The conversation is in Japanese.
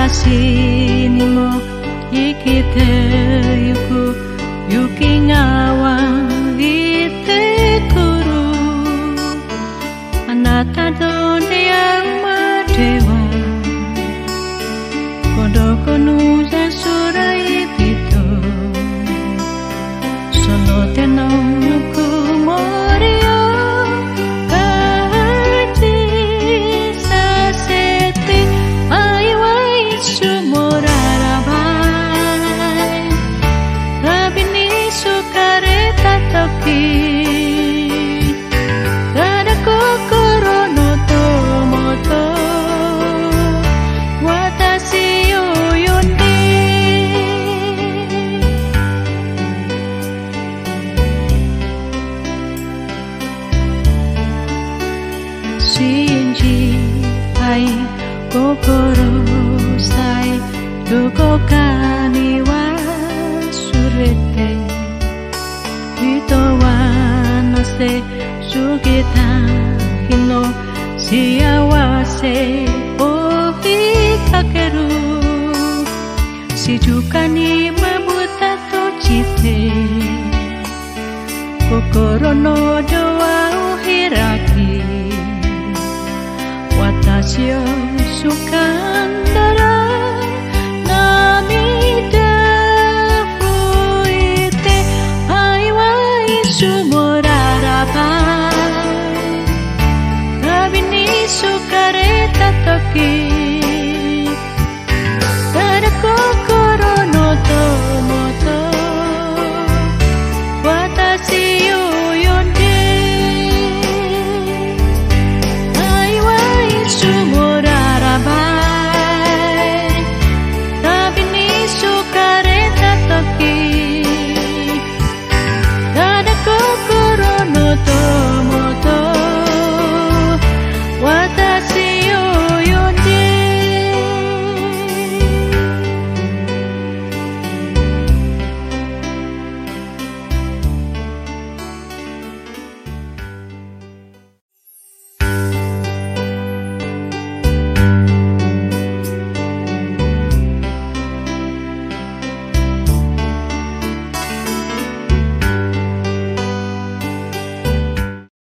私にも生きてゆく雪が湧いてくるあなたと出会うまでは孤独の空へ人その手のぬくもりを感じさせて愛は一生もららば旅に好かれた時ただ心の友と私を呼んで信じ合い心さえどこかに忘れて人はなぜ過ぎた日の幸せを追いかける静かにまぶた閉じて心のドアを開き私を好か